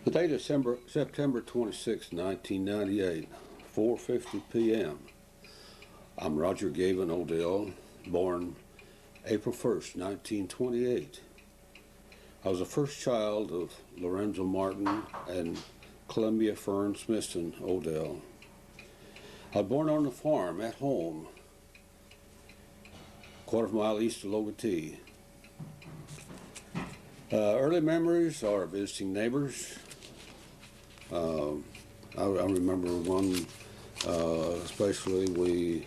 The date is September 26, 1998, 4:50 p.m. I'm Roger Gavin Odell, born April 1st, 1928. I was the first child of Lorenzo Martin and Columbia Fern Smithson Odell. I was born on a farm at home, a quarter of a mile east of Logatee. Early memories are visiting neighbors. I remember one, especially we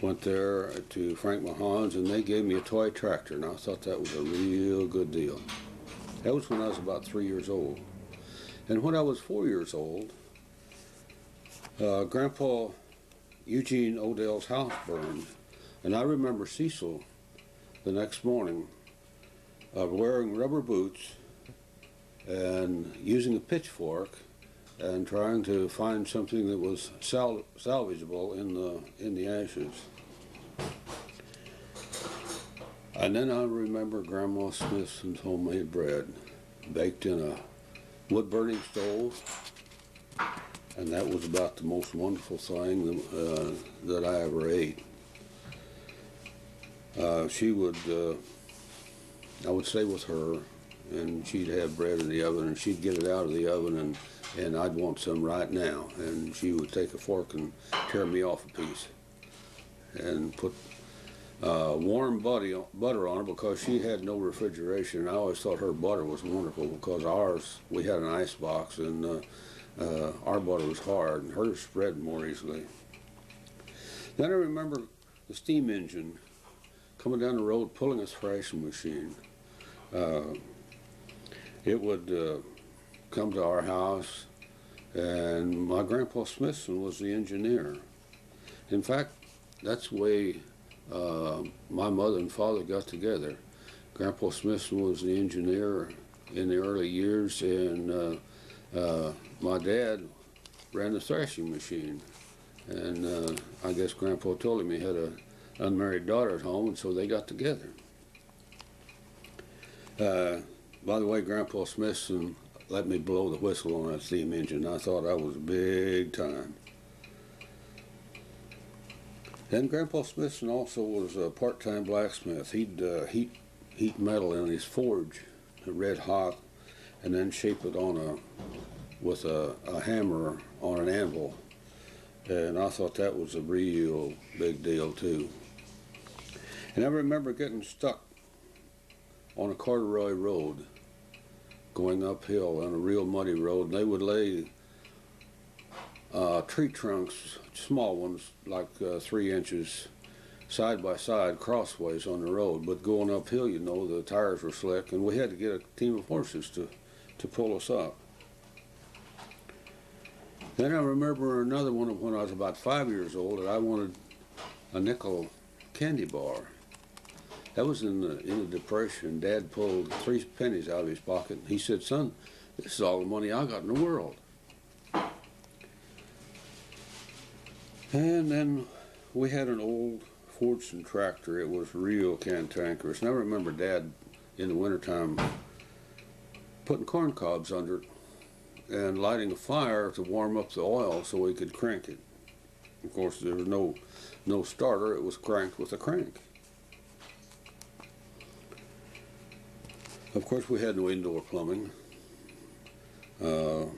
went there to Frank Mahan's and they gave me a toy tractor, and I thought that was a real good deal. That was when I was about 3 years old. And when I was 4 years old, Grandpa Eugene Odell's house burned, and I remember Cecil the next morning wearing rubber boots and using a pitchfork and trying to find something that was salvageable in the ashes. And then I remember Grandma Smithson's homemade bread, baked in a wood-burning stove, and that was about the most wonderful thing that I ever ate. I would stay with her, and she'd have bread in the oven, and she'd get it out of the oven, and I'd want some right now. And she would take a fork and tear me off a piece and put warm butter on it because she had no refrigeration. And I always thought her butter was wonderful because ours, we had an ice box, and our butter was hard, and hers spread more easily. Then I remember the steam engine coming down the road pulling a thrashing machine. It would come to our house, and my Grandpa Smithson was the engineer. In fact, that's the way my mother and father got together. Grandpa Smithson was the engineer in the early years, and my dad ran the thrashing machine. And I guess Grandpa told him he had an unmarried daughter at home, and so they got together. By the way, Grandpa Smithson let me blow the whistle on that steam engine. I thought I was big time. And Grandpa Smithson also was a part-time blacksmith. He'd heat metal in his forge, red hot, and then shape it with a hammer on an anvil. And I thought that was a real big deal too. And I remember getting stuck on a corduroy road, going uphill on a real muddy road, and they would lay tree trunks, small ones, like 3 inches, side by side, crossways on the road. But going uphill, the tires were slick, and we had to get a team of horses to pull us up. Then I remember another one when I was about 5 years old, that I wanted a nickel candy bar. That was in the Depression. Dad pulled 3 pennies out of his pocket. He said, "Son, this is all the money I got in the world." And then we had an old Fordson tractor. It was real cantankerous. And I remember Dad in the wintertime putting corn cobs under it and lighting a fire to warm up the oil so we could crank it. Of course, there was no starter. It was cranked with a crank. Of course, we had no indoor plumbing. The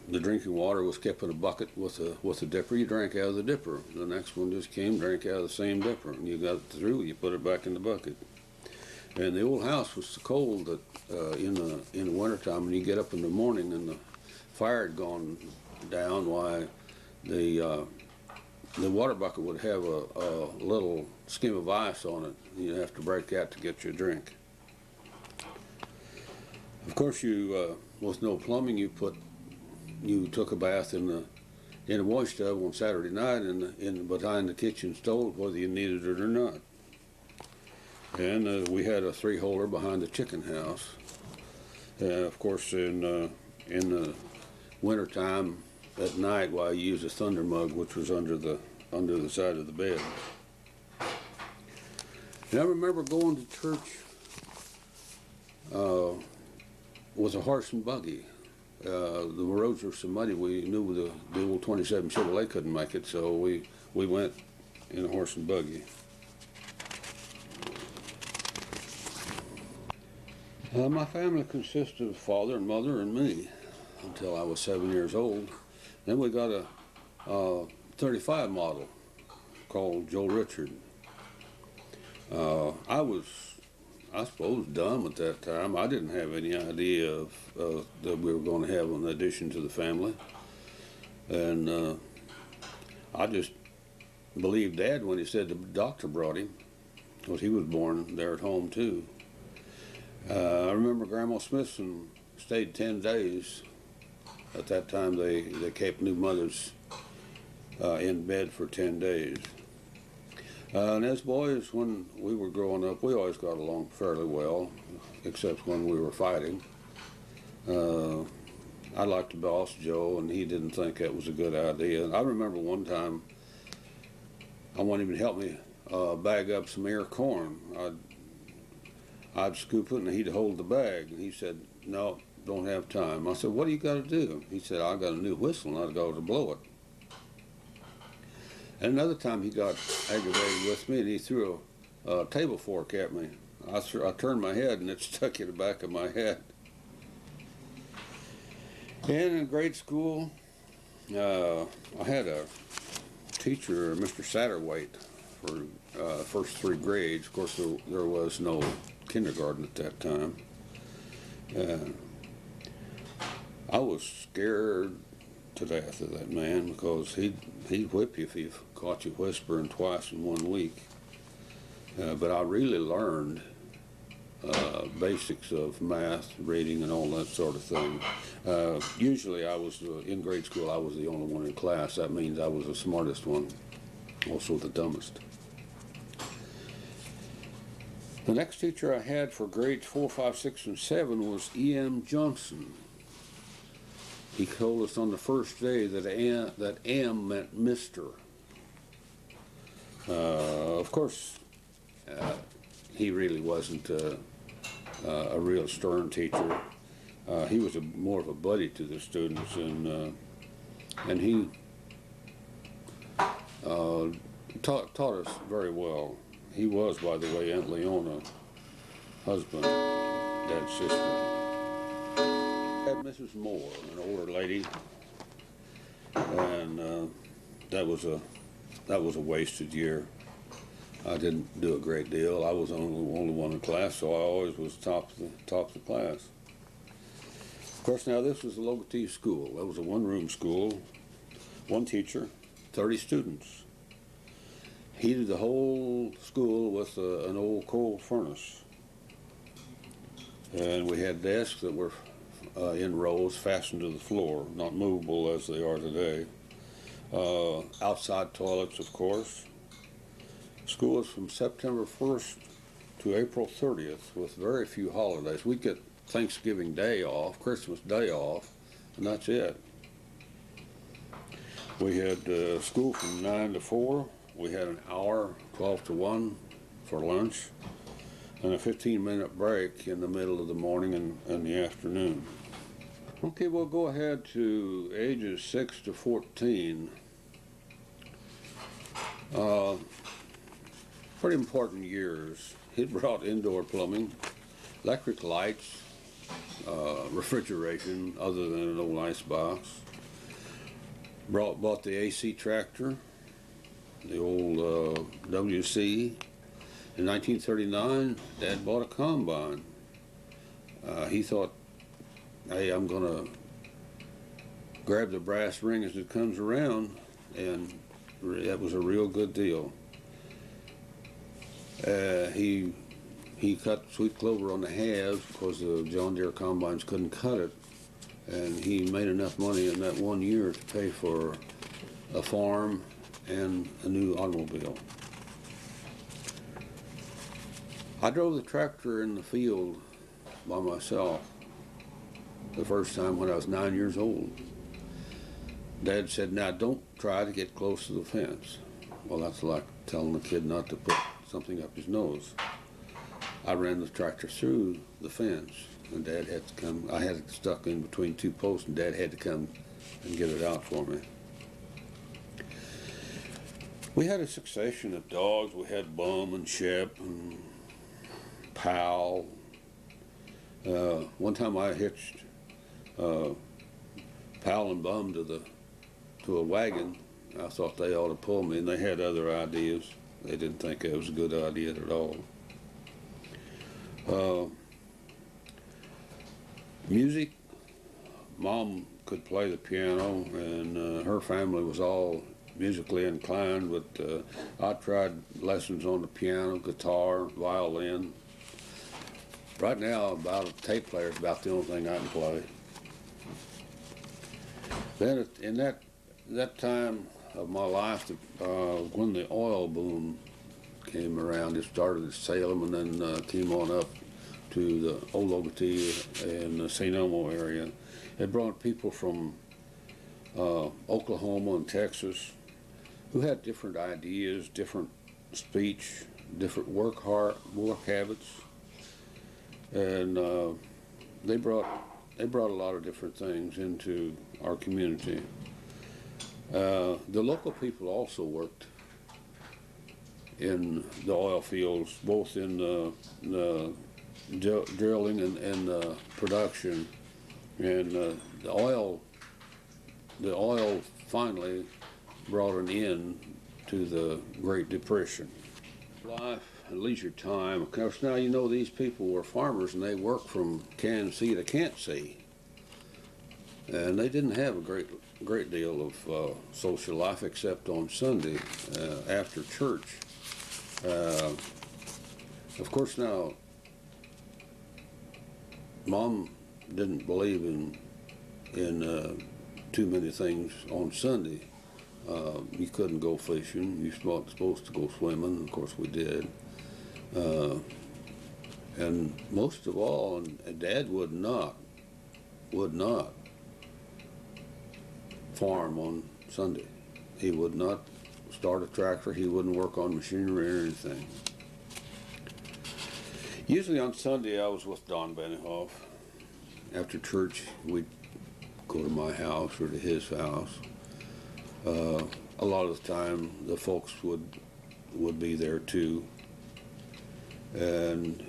drinking water was kept in a bucket with a dipper. You drank out of the dipper. The next one just came, drank out of the same dipper. And you got it through, you put it back in the bucket. And the old house was so cold that in the wintertime, when you get up in the morning and the fire had gone down, why the water bucket would have a little skim of ice on it. You'd have to break that to get your drink. Of course, with no plumbing, you took a bath in a wash tub on Saturday night behind the kitchen stove, whether you needed it or not. And we had a 3-holer behind the chicken house. Of course, in the wintertime at night, you used a thunder mug, which was under the side of the bed. And I remember going to church with a horse and buggy. the roads were so muddy, we knew the old 27 Chevrolet couldn't make it, so we went in a horse and buggy. My family consisted of father and mother and me until I was 7 years old. Then we got a 35 model called Joe Richard. I was, I suppose, dumb at that time. I didn't have any idea that we were going to have an addition to the family. And I just believed Dad when he said the doctor brought him, because he was born there at home too. I remember Grandma Smithson stayed 10 days. At that time, they kept new mothers in bed for 10 days. And as boys, when we were growing up, we always got along fairly well, except when we were fighting. I liked to boss Joe, and he didn't think that was a good idea. I remember one time I wanted him to help me bag up some ear corn. I'd scoop it, and he'd hold the bag. And he said, "No, don't have time." I said, "What do you got to do?" He said, "I got a new whistle, and I've got to blow it." And another time he got aggravated with me, and he threw a table fork at me. I turned my head, and it stuck in the back of my head. And in grade school, I had a teacher, Mr. Satterwhite, for first 3 grades. Of course, there was no kindergarten at that time. I was scared to death of that man, because he'd whip you if he caught you whispering twice in 1 week. But I really learned basics of math, reading, and all that sort of thing. Usually I was, in grade school, I was the only one in class. That means I was the smartest one, also the dumbest. The next teacher I had for grades 4, 5, 6, and 7 was E.M. Johnson. He told us on the first day that M meant Mr. Of course, he really wasn't a real stern teacher. He was more of a buddy to the students, and he taught us very well. He was, by the way, Aunt Leona, husband, Dad's sister. Had Mrs. Moore, an older lady, and that was a wasted year. I didn't do a great deal. I was the only one in class, so I always was top of the class. Of course, now this was a local T school. That was a one-room school, 1 teacher, 30 students. Heated the whole school with an old coal furnace. And we had desks that were in rows fastened to the floor, not movable as they are today. Outside toilets, of course. School was from September 1st to April 30th with very few holidays. We'd get Thanksgiving Day off, Christmas Day off, and that's it. We had school from 9 to 4. We had an hour, 12 to 1, for lunch, and a 15-minute break in the middle of the morning and the afternoon. Okay, we'll go ahead to ages 6 to 14. Pretty important years. He brought indoor plumbing, electric lights, refrigeration other than an old ice box. Bought the AC tractor, the old WC. In 1939, Dad bought a combine. He thought, hey, I'm going to grab the brass ring as it comes around, and that was a real good deal. He cut sweet clover on the halves because the John Deere combines couldn't cut it, and he made enough money in that 1 year to pay for a farm and a new automobile. I drove the tractor in the field by myself the first time when I was 9 years old. Dad said, "Now don't try to get close to the fence." Well, that's like telling a kid not to put something up his nose. I ran the tractor through the fence, and Dad had to come. I had it stuck in between two posts, and Dad had to come and get it out for me. We had a succession of dogs. We had Bum and Shep and Pal. One time I hitched Pal and Bum to a wagon. I thought they ought to pull me, and they had other ideas. They didn't think it was a good idea at all. Music, Mom could play the piano, and her family was all musically inclined, but I tried lessons on the piano, guitar, violin. Right now, about a tape player is about the only thing I can play. Then in that time of my life, when the oil boom came around, it started at Salem and then came on up to the Old Ogatee and the St. Elmo area. It brought people from Oklahoma and Texas who had different ideas, different speech, different work habits, and they brought a lot of different things into our community. The local people also worked in the oil fields, both in the drilling and production, and the oil finally brought an end to the Great Depression. Life and leisure time. Of course, now you know these people were farmers and they worked from Kansas to Kansas, and they didn't have a great deal of social life except on Sunday after church. Of course, now Mom didn't believe in too many things on Sunday. You couldn't go fishing. You weren't supposed to go swimming. Of course, we did. And most of all, Dad would not farm on Sunday. He would not start a tractor. He wouldn't work on machinery or anything. Usually on Sunday, I was with Don Benioff. After church, we'd go to my house or to his house. A lot of the time, the folks would be there too. And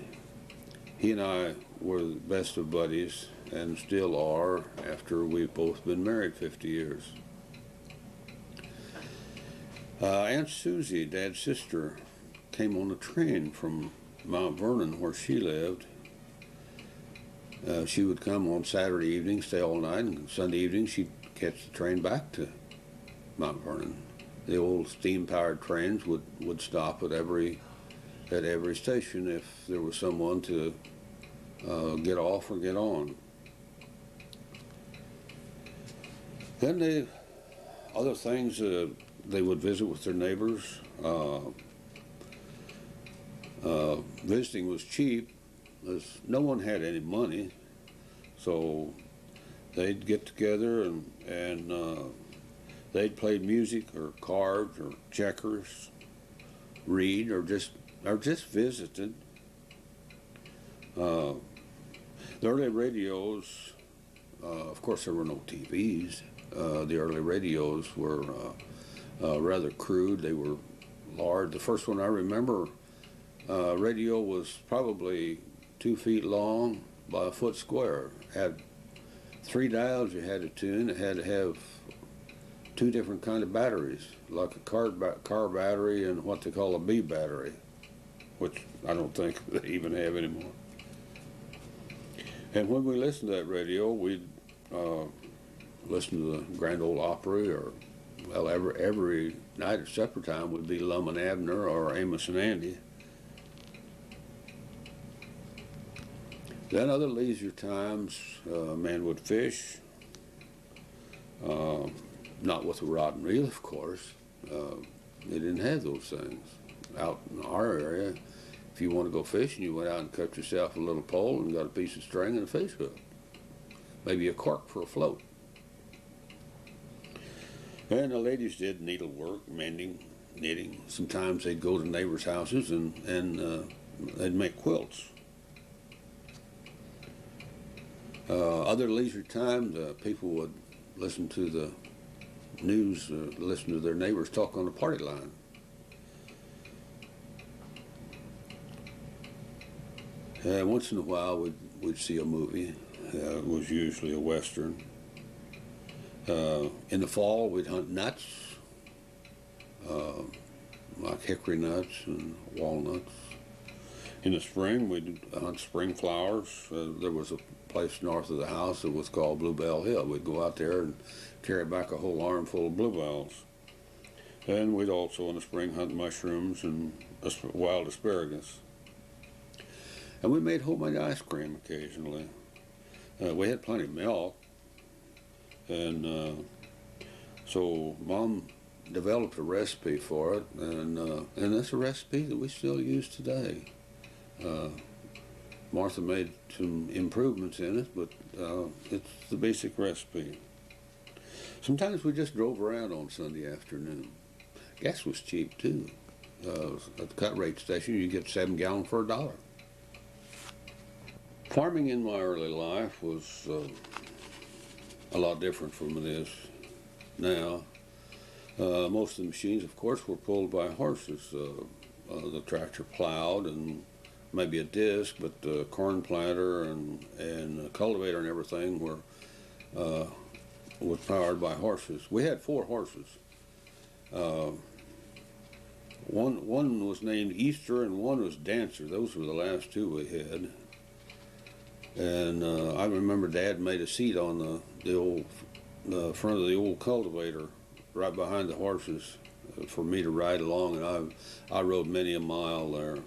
he and I were the best of buddies, and still are after we've both been married 50 years. Aunt Susie, Dad's sister, came on a train from Mount Vernon, where she lived. She would come on Saturday evening, stay all night, and Sunday evening she'd catch the train back to Mount Vernon. The old steam-powered trains would stop at every station if there was someone to get off or get on. Then other things, they would visit with their neighbors. Visiting was cheap, as no one had any money, so they'd get together and they'd play music or cards or checkers, read, or just visited. The early radios, of course, there were no TVs. The early radios were rather crude. They were large. The first one I remember, radio was probably 2 feet long by a foot square. Had 3 dials you had to tune. It had to have 2 different kind of batteries, like a car battery and what they call a B battery, which I don't think they even have anymore. And when we listened to that radio, we'd listen to the Grand Ole Opry, or, well, every night at supper time would be Lum and Abner or Amos and Andy. Then other leisure times, a man would fish, not with a rod and reel, of course. They didn't have those things. Out in our area, if you want to go fishing, you went out and cut yourself a little pole and got a piece of string and a fish hook. Maybe a cork for a float. And the ladies did needlework, mending, knitting. Sometimes they'd go to neighbors' houses and they'd make quilts. Other leisure time, the people would listen to the news, listen to their neighbors talk on the party line. Once in a while, we'd see a movie. It was usually a Western. In the fall, we'd hunt nuts, like hickory nuts and walnuts. In the spring, we'd hunt spring flowers. There was a place north of the house that was called Bluebell Hill. We'd go out there and carry back a whole armful of bluebells. And we'd also in the spring hunt mushrooms and wild asparagus. And we made homemade ice cream occasionally. We had plenty of milk. And so Mom developed a recipe for it, and that's a recipe that we still use today. Martha made some improvements in it, but it's the basic recipe. Sometimes we just drove around on Sunday afternoon. Gas was cheap too. At the cut rate station, you get 7 gallons for $1. Farming in my early life was a lot different from it is now. Most of the machines, of course, were pulled by horses. The tractor plowed and maybe a disc, but the corn planter and the cultivator and everything was powered by horses. We had 4 horses. One was named Easter and one was Dancer. Those were the last 2 we had. And I remember Dad made a seat on the front of the old cultivator right behind the horses for me to ride along, and I rode many a mile there.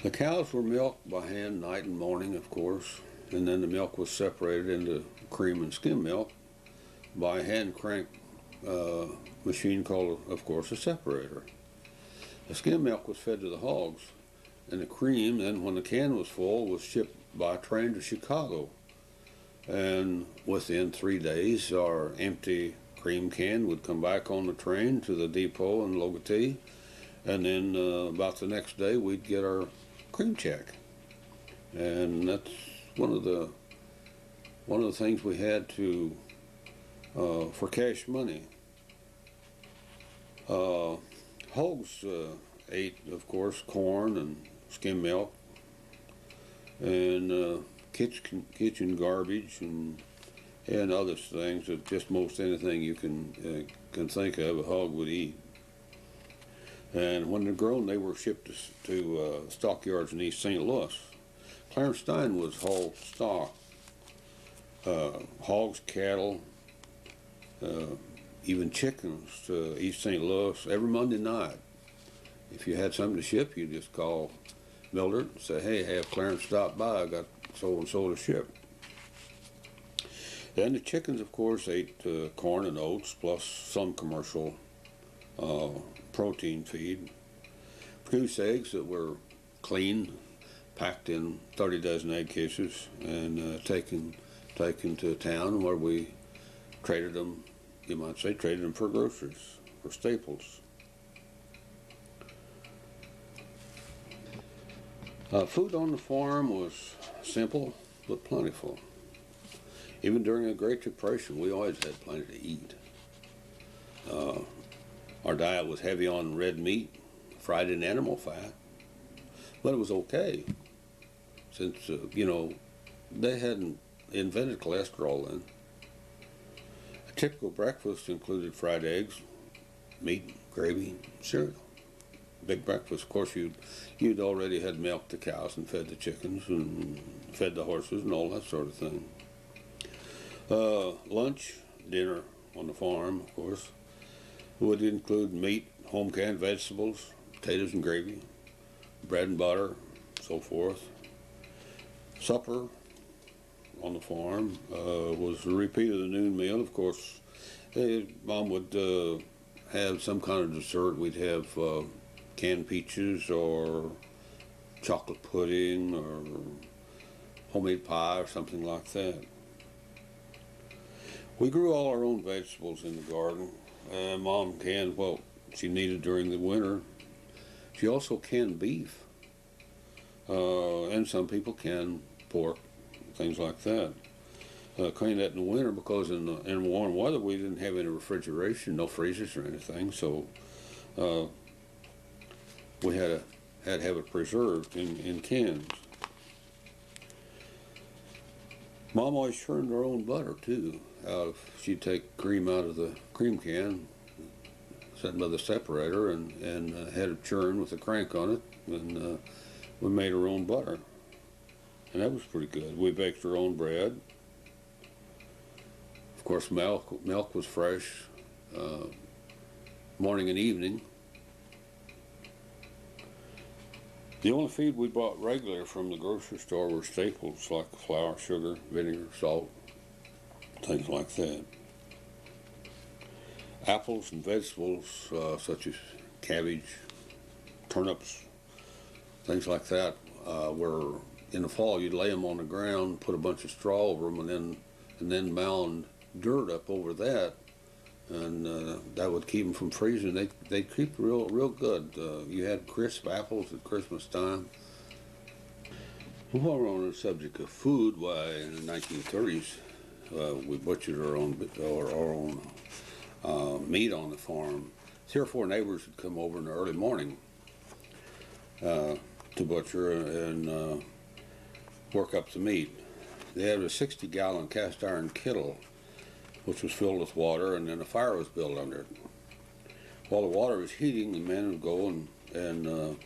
The cows were milked by hand night and morning, of course, and then the milk was separated into cream and skim milk by a hand crank machine called, of course, a separator. The skim milk was fed to the hogs, and the cream, then when the can was full, was shipped by train to Chicago. And within 3 days, our empty cream can would come back on the train to the depot in Logatee, and then about the next day we'd get our cream check. And that's one of the things we had to for cash money. Hogs ate, of course, corn and skim milk and kitchen garbage and other things that just most anything you can think of a hog would eat. And when they're grown, they were shipped to stockyards in East St. Louis. Clarence Stein was hauled stock, hogs, cattle, even chickens to East St. Louis every Monday night. If you had something to ship, you just call Mildred and say, "Hey, have Clarence stop by. I got so and so to ship." Then the chickens, of course, ate corn and oats, plus some commercial protein feed. Produced eggs that were clean, packed in 30 dozen egg cases, and taken to town where we traded them. You might say traded them for groceries, for staples. Food on the farm was simple but plentiful. Even during the Great Depression, we always had plenty to eat. Our diet was heavy on red meat, fried in animal fat, but it was okay since, they hadn't invented cholesterol then. A typical breakfast included fried eggs, meat, gravy, cereal. Big breakfast, of course, you'd already had milked the cows and fed the chickens and fed the horses and all that sort of thing. Lunch, dinner on the farm, of course, would include meat, home canned vegetables, potatoes and gravy, bread and butter, so forth. Supper on the farm was a repeat of the noon meal. Of course, Mom would have some kind of dessert. We'd have canned peaches or chocolate pudding or homemade pie or something like that. We grew all our own vegetables in the garden. Mom canned what she needed during the winter. She also canned beef. And some people can pork, things like that. Clean that in the winter because in warm weather we didn't have any refrigeration, no freezers or anything, so we had to have it preserved in cans. Mom always churned her own butter too. She'd take cream out of the cream can, set by the separator, and had it churned with a crank on it, and we made our own butter, and that was pretty good. We baked our own bread. Of course, milk was fresh, morning and evening. The only feed we bought regular from the grocery store were staples like flour, sugar, vinegar, salt, things like that. Apples and vegetables such as cabbage, turnips, things like that were in the fall. You'd lay them on the ground, put a bunch of straw over them, and then mound dirt up over that, and that would keep them from freezing. They'd keep real good. You had crisp apples at Christmas time. While we're on the subject of food, why in the 1930s we butchered our own meat on the farm. 3 or 4 neighbors would come over in the early morning to butcher and work up the meat. They had a 60-gallon cast iron kettle which was filled with water, and then a fire was built under it. While the water was heating, the men would go and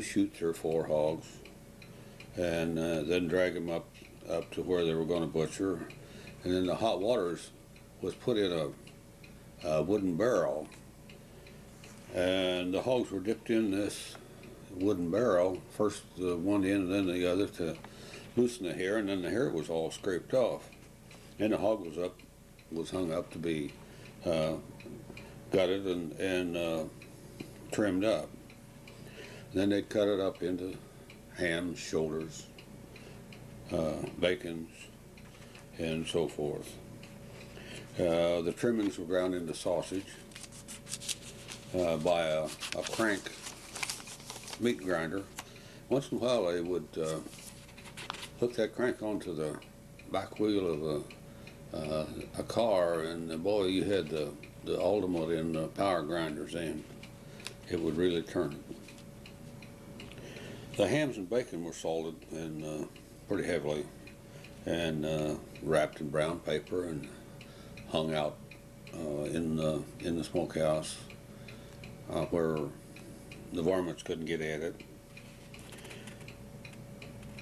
shoot 3 or 4 hogs, and then drag them up to where they were going to butcher. And then the hot water was put in a wooden barrel, and the hogs were dipped in this wooden barrel, first the one end and then the other, to loosen the hair, and then the hair was all scraped off, and the hog was hung up to be gutted and trimmed up. And then they'd cut it up into hams, shoulders, bacons, and so forth. The trimmings were ground into sausage by a crank meat grinder. Once in a while they would hook that crank onto the back wheel of a car, and boy, you had the ultimate in the power grinders, and it would really turn it. The hams and bacon were salted and pretty heavily, and wrapped in brown paper and hung out in the smokehouse where the varmints couldn't get at it,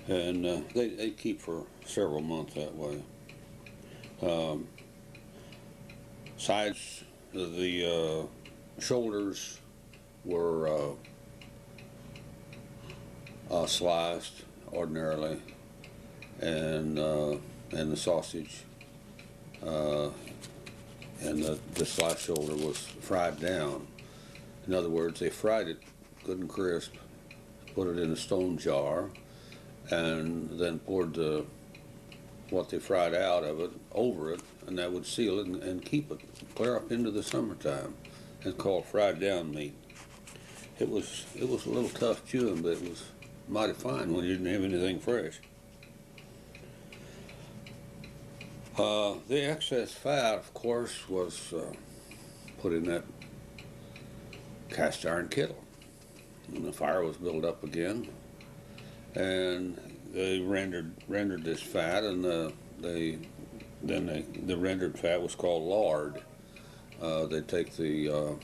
and they'd keep for several months that way. Sides of the shoulders were sliced ordinarily, and the sausage and the sliced shoulder was fried down. In other words, they fried it good and crisp, put it in a stone jar, and then poured what they fried out of it over it, and that would seal it and keep it clear up into the summertime. It's called fried down meat. It was a little tough chewing, but it was mighty fine when you didn't have anything fresh. The excess fat, of course, was put in that cast iron kettle, and the fire was built up again, and they rendered this fat, and the rendered fat was called lard. They'd take the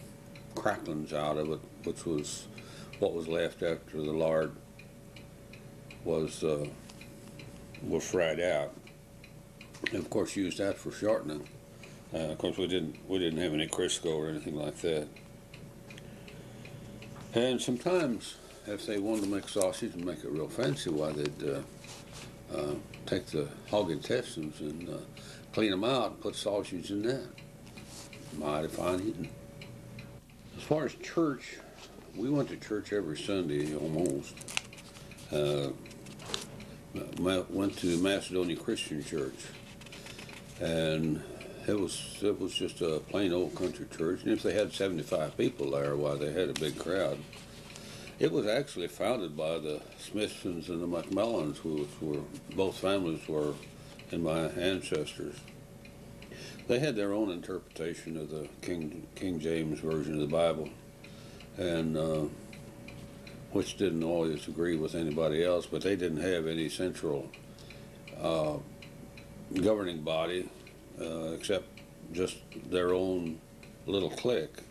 cracklings out of it, which was what was left after the lard was fried out, and of course used that for shortening. Of course, we didn't have any Crisco or anything like that. And sometimes, if they wanted to make sausage and make it real fancy, why they'd take the hog intestines and clean them out and put sausage in that. Mighty fine eating. As far as church, we went to church every Sunday almost. Went to Macedonia Christian Church, and it was just a plain old country church. And if they had 75 people there, why, they had a big crowd. It was actually founded by the Smithsons and the McMillans, who were both families were in my ancestors. They had their own interpretation of the King James version of the Bible, and which didn't always agree with anybody else, but they didn't have any central governing body except just their own little clique.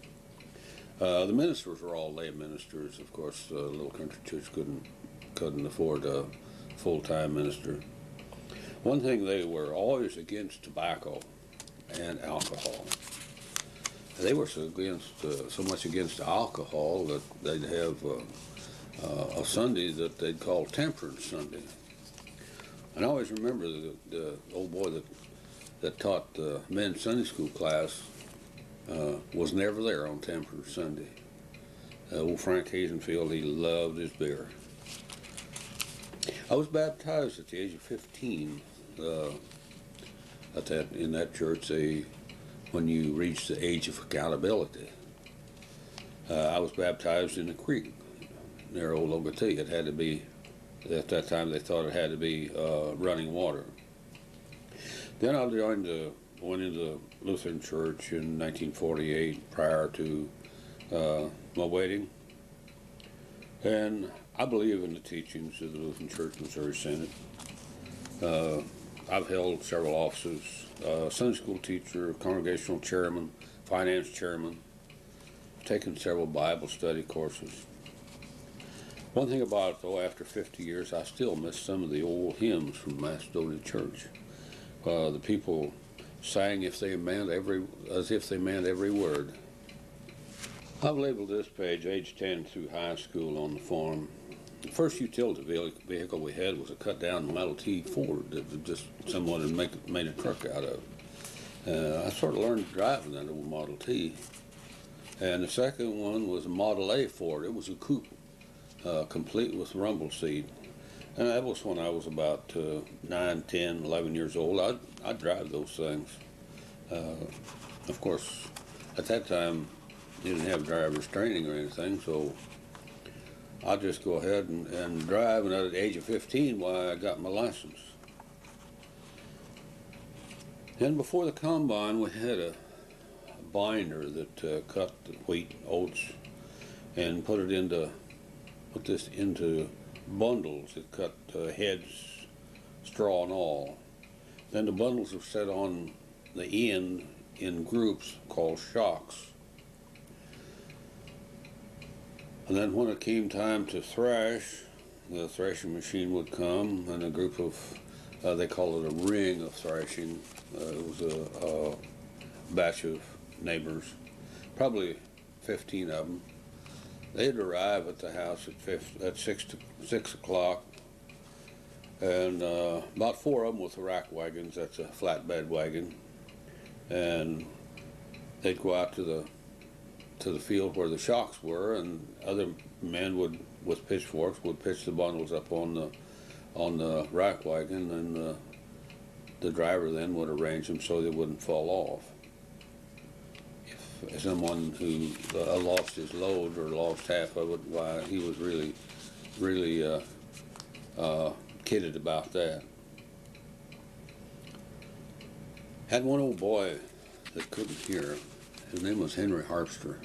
The ministers were all lay ministers. Of course, the little country church couldn't afford a full-time minister. One thing, they were always against tobacco and alcohol. They were so much against alcohol that they'd have a Sunday that they'd call Temperance Sunday. And I always remember the old boy that taught the men's Sunday school class was never there on Temperance Sunday. Old Frank Hazenfield, he loved his beer. I was baptized at the age of 15. In that church, when you reach the age of accountability, I was baptized in a creek near Old Ogatee. It had to be, at that time they thought it had to be running water. Then I went into the Lutheran Church in 1948 prior to my wedding. And I believe in the teachings of the Lutheran Church Missouri Synod. I've held several offices, Sunday school teacher, congregational chairman, finance chairman, taken several Bible study courses. One thing about it, though, after 50 years, I still miss some of the old hymns from Macedonia Church. The people sang as if they meant every word. I've labeled this page age 10 through high school on the farm. The first utility vehicle we had was a cut-down Model T Ford that just someone had made a truck out of. I sort of learned driving that old Model T. And the second one was a Model A Ford. It was a coupe, complete with rumble seat. And that was when I was about 9, 10, 11 years old. I'd drive those things. Of course, at that time, you didn't have driver's training or anything, so I'd just go ahead and drive. And at the age of 15, I got my license. And before the combine, we had a binder that cut the wheat, oats, and put this into bundles that cut heads, straw, and all. Then the bundles were set on the end in groups called shocks. And then when it came time to thrash, the thrashing machine would come, and a group of, they call it a ring of thrashing. It was a batch of neighbors, probably 15 of them. They'd arrive at the house at 6 o'clock, and about 4 of them with the rack wagons. That's a flatbed wagon, and they'd go out to the field where the shocks were, and other men with pitchforks would pitch the bundles up on the rack wagon, and the driver then would arrange them so they wouldn't fall off. If someone who lost his load or lost half of it, why, he was really kidded about that. Had one old boy that couldn't hear. His name was Henry Harpster.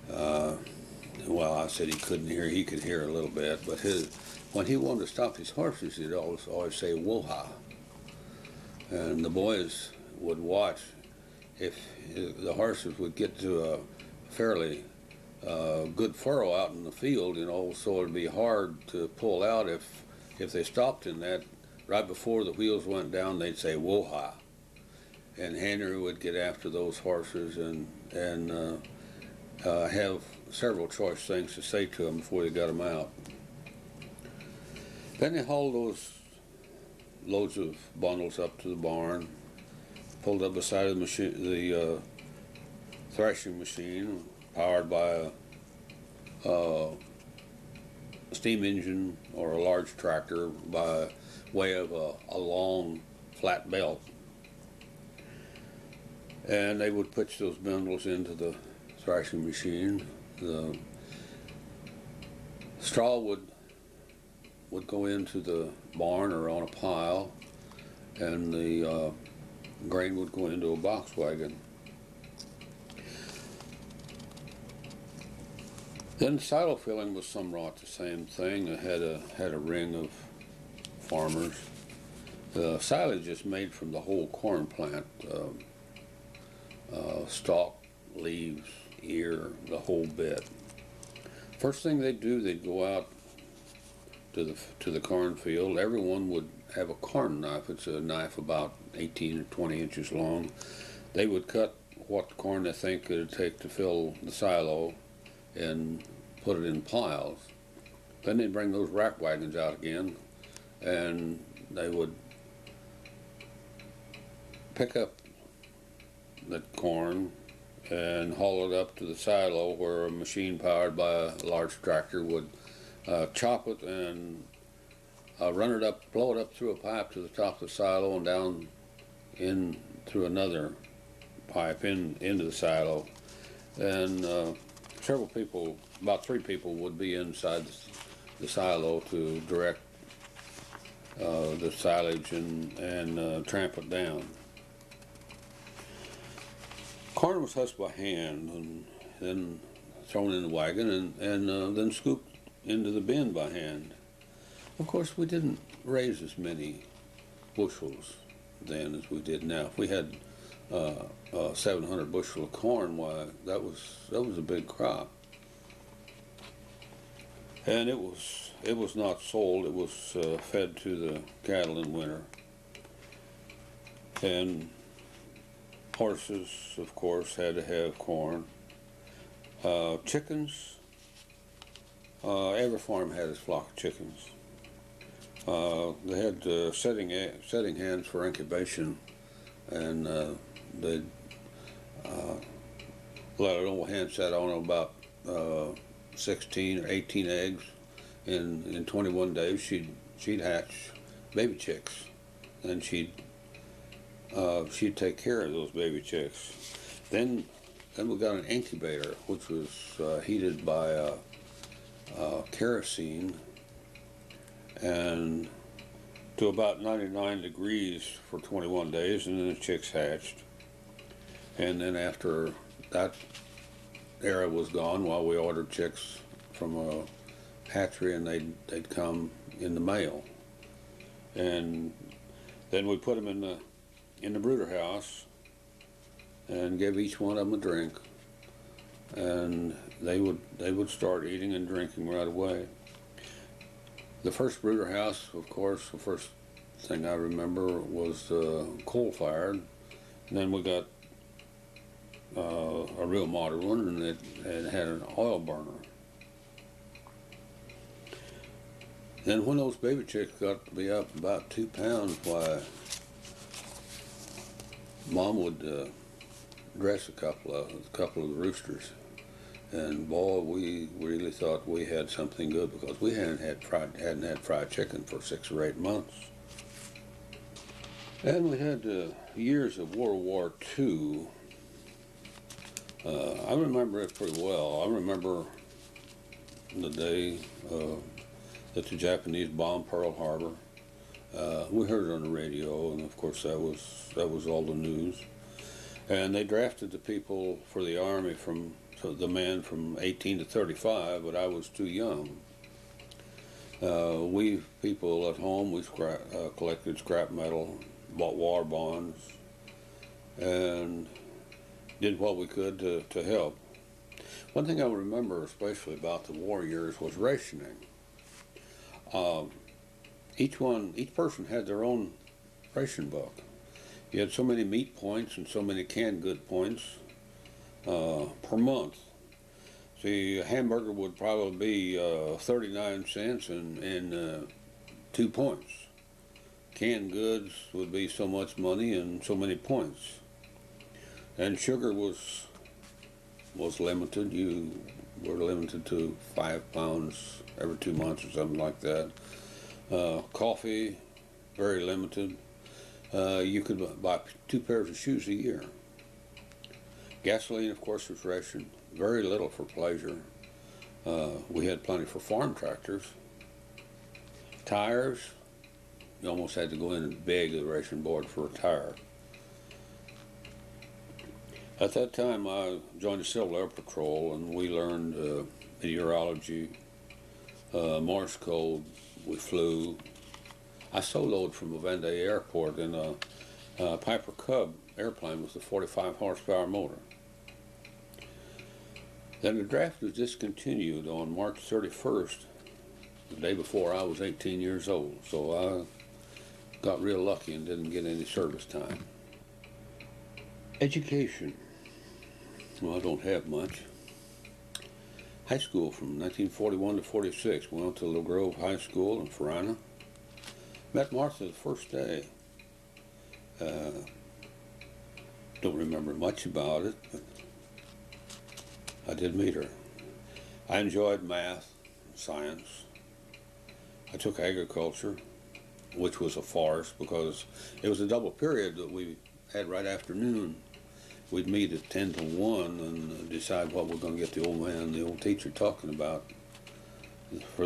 Well, I said he couldn't hear. He could hear a little bit, but when he wanted to stop his horses, he'd always say "Woha," and the boys would watch. If the horses would get to a fairly good furrow out in the field, so it'd be hard to pull out if they stopped in that. Right before the wheels went down, they'd say "Woha," and Henry would get after those horses and have several choice things to say to them before they got them out. Then they hauled those loads of bundles up to the barn, pulled up beside the thrashing machine, powered by a steam engine or a large tractor by way of a long flat belt. And they would pitch those bundles into the thrashing machine. Straw would go into the barn or on a pile, and the grain would go into a box wagon. Then silo filling was somewhat the same thing. It had a ring of farmers. The silage is made from the whole corn plant, stalk, leaves, ear, the whole bit. First thing they'd do, they'd go out to the cornfield. Everyone would have a corn knife. It's a knife about 18 or 20 inches long. They would cut what corn they think it would take to fill the silo and put it in piles. Then they'd bring those rack wagons out again, and they would pick up the corn and haul it up to the silo, where a machine powered by a large tractor would chop it and run it up, blow it up through a pipe to the top of the silo and down in through another pipe into the silo. And several people, about 3 people, would be inside the silo to direct the silage and tramp it down. Corn was husked by hand and then thrown in the wagon and then scooped into the bin by hand. Of course, we didn't raise as many bushels then as we did now. If we had 700 bushel of corn, why, that was a big crop. And it was not sold. It was fed to the cattle in winter. And horses, of course, had to have corn. Chickens, every farm had its flock of chickens. They had setting hens for incubation, and they'd let an old hen set on about 16 or 18 eggs. In 21 days, she'd hatch baby chicks, and she'd take care of those baby chicks. Then we got an incubator, which was heated by kerosene and to about 99 degrees for 21 days, and then the chicks hatched. And then after that era was gone, while we ordered chicks from a hatchery, and they'd come in the mail. And then we put them in the brooder house and gave each one of them a drink, and they would start eating and drinking right away. The first brooder house, of course, the first thing I remember was coal-fired. And then we got a real modern one, and it had an oil burner. Then when those baby chicks got to be up about 2 pounds, why, Mom would dress a couple of the roosters, and boy, we really thought we had something good, because we hadn't had fried chicken for 6 or 8 months. And we had years of World War II. I remember it pretty well. I remember the day that the Japanese bombed Pearl Harbor. We heard it on the radio, and of course that was all the news. And they drafted the people for the Army the men from 18 to 35, but I was too young. We people at home, we collected scrap metal, bought war bonds, and did what we could to help. One thing I remember especially about the war years was rationing. Each person had their own ration book. You had so many meat points and so many canned good points per month. See, a hamburger would probably be 39 cents and 2 points. Canned goods would be so much money and so many points. And sugar was limited. You were limited to 5 pounds every 2 months or something like that. Coffee, very limited. You could buy 2 pairs of shoes a year. Gasoline, of course, was rationed. Very little for pleasure. We had plenty for farm tractors. Tires, you almost had to go in and beg the ration board for a tire. At that time, I joined the Civil Air Patrol, and we learned meteorology, Morse code. We flew. I soloed from Vandae Airport in a Piper Cub airplane with a 45 horsepower motor. Then the draft was discontinued on March 31st, the day before I was 18 years old, so I got real lucky and didn't get any service time. Education. Well, I don't have much. High school from 1941 to 46. We went to Little Grove High School in Farina. Met Martha the first day. Don't remember much about it, but I did meet her. I enjoyed math, science. I took agriculture, which was a farce because it was a double period that we had right after noon. We'd meet at 10 to 1 and decide what we're going to get the old man and the old teacher talking about for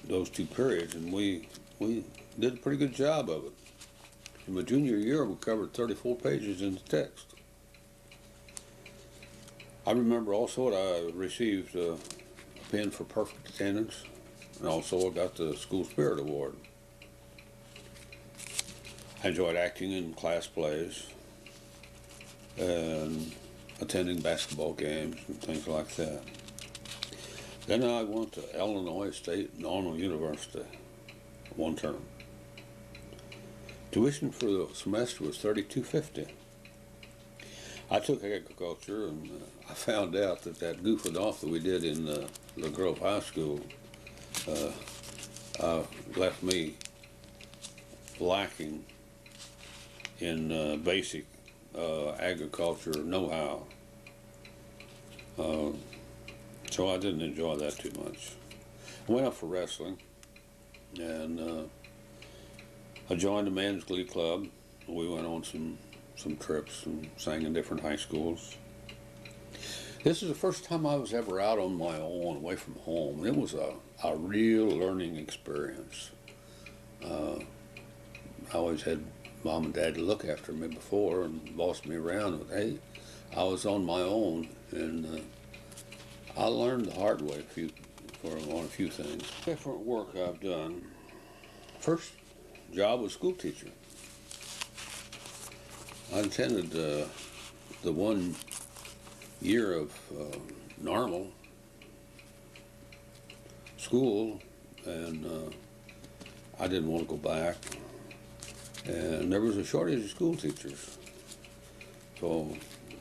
those two periods, and we did a pretty good job of it. In my junior year, we covered 34 pages in the text. I remember also that I received a pin for perfect attendance, and also I got the School Spirit Award. I enjoyed acting in class plays and attending basketball games and things like that. Then I went to Illinois State Normal University one term. Tuition for the semester was $32.50. I took agriculture, and I found out that goofing off that we did in Little Grove High School left me lacking in basic agriculture know-how. So I didn't enjoy that too much. I went up for wrestling, and I joined the men's glee club. We went on some trips and sang in different high schools. This is the first time I was ever out on my own, away from home. It was a real learning experience. I always had Mom and Dad to look after me before and bossed me around. But hey, I was on my own, and I learned the hard way on a few things. Different work I've done. First job was school teacher. I attended the 1 year of normal school, and I didn't want to go back. And there was a shortage of school teachers, so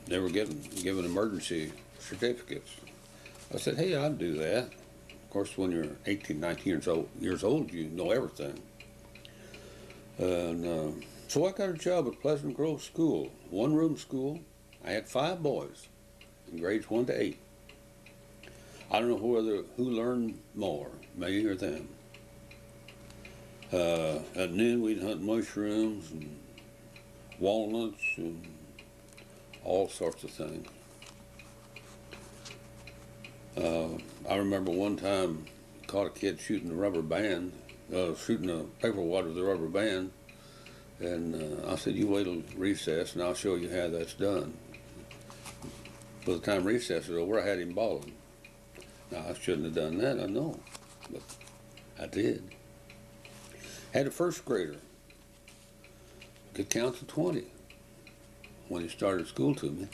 they were given emergency certificates. I said, hey, I'd do that. Of course, when you're 18, 19 years old, you know everything. And so I got a job at Pleasant Grove School, one-room school. I had 5 boys in grades 1 to 8. I don't know who learned more, me or them. At noon, we'd hunt mushrooms and walnuts and all sorts of things. I remember one time caught a kid shooting a rubber band, shooting a paper wad with a rubber band, and I said, you wait till recess and I'll show you how that's done. By the time recess was over, I had him balling. Now, I shouldn't have done that, I know, but I did. Had a first grader, could count to 20 when he started school to me.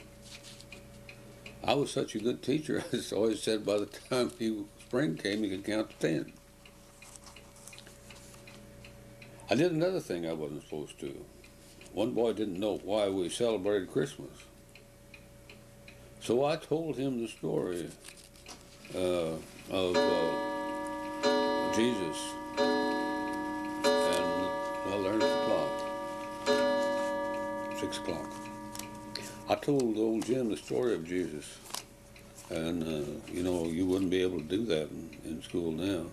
I was such a good teacher, I always said by the time spring came, he could count to 10. I did another thing I wasn't supposed to. One boy didn't know why we celebrated Christmas. So I told him the story of Jesus, and I learned at the clock, 6 o'clock. I told old Jim the story of Jesus, and you wouldn't be able to do that in school now.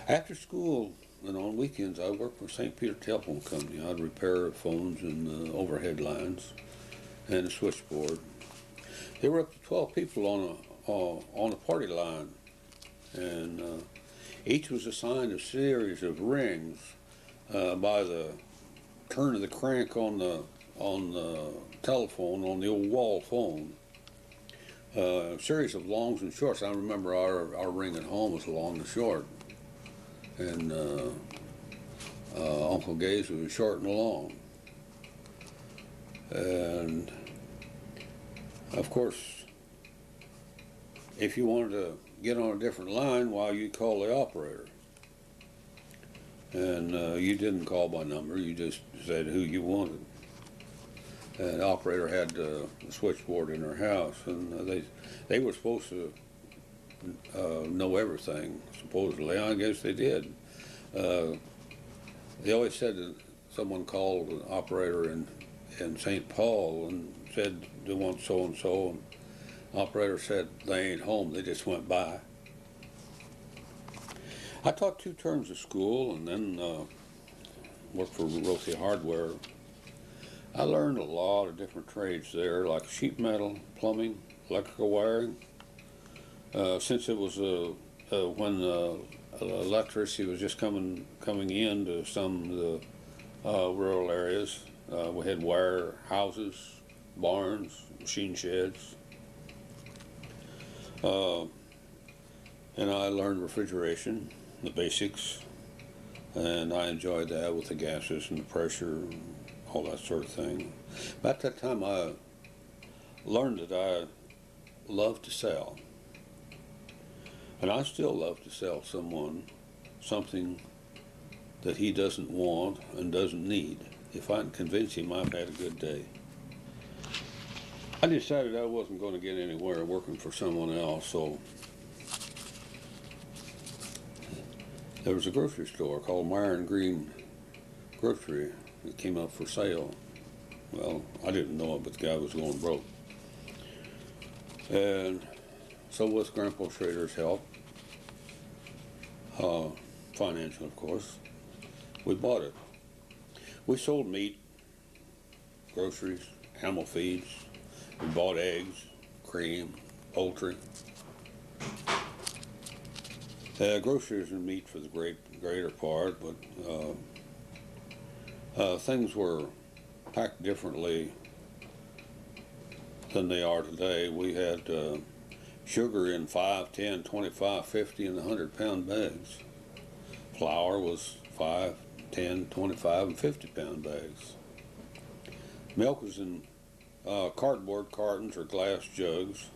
After school and on weekends, I worked for St. Peter Telephone Company. I'd repair phones and overhead lines and a switchboard. There were up to 12 people on a party line and each was assigned a series of rings by the turn of the crank on the telephone, on the old wall phone. A series of longs and shorts. I remember our ring at home was long and short, and Uncle Gay's was short and long. And of course, if you wanted to get on a different line, why, you'd call the operator. And you didn't call by number, you just said who you wanted. And the operator had a switchboard in their house, and they were supposed to know everything, supposedly. I guess they did. They always said that someone called an operator in St. Paul and said they want so-and-so, and the operator said they ain't home, they just went by. I taught 2 terms of school and then worked for Rothie Hardware. I learned a lot of different trades there, like sheet metal, plumbing, electrical wiring. Since it was when electricity was just coming in to some of the rural areas, we had wire houses, barns, machine sheds. And I learned refrigeration, the basics, and I enjoyed that with the gases and the pressure, all that sort of thing. About that time I learned that I love to sell. And I still love to sell someone something that he doesn't want and doesn't need. If I can convince him I've had a good day. I decided I wasn't going to get anywhere working for someone else, so there was a grocery store called Meyer and Green Grocery that came up for sale. Well, I didn't know it, but the guy was going broke. And so with Grandpa Schrader's help, financial of course, we bought it. We sold meat, groceries, animal feeds. We bought eggs, cream, poultry. Groceries and meat for the greater part, but things were packed differently than they are today. We had sugar in 5, 10, 25, 50, and 100-pound bags. Flour was 5, 10, 25, and 50-pound bags. Milk was in cardboard cartons or glass jugs.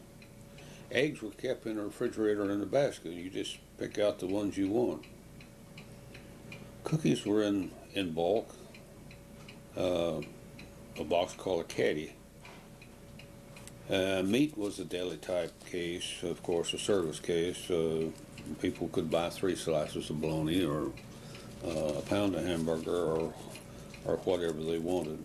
Eggs were kept in a refrigerator in a basket. You just pick out the ones you want. Cookies were in bulk. A box called a caddy. Meat was a deli type case, of course, a service case. People could buy 3 slices of bologna or a pound of hamburger or whatever they wanted.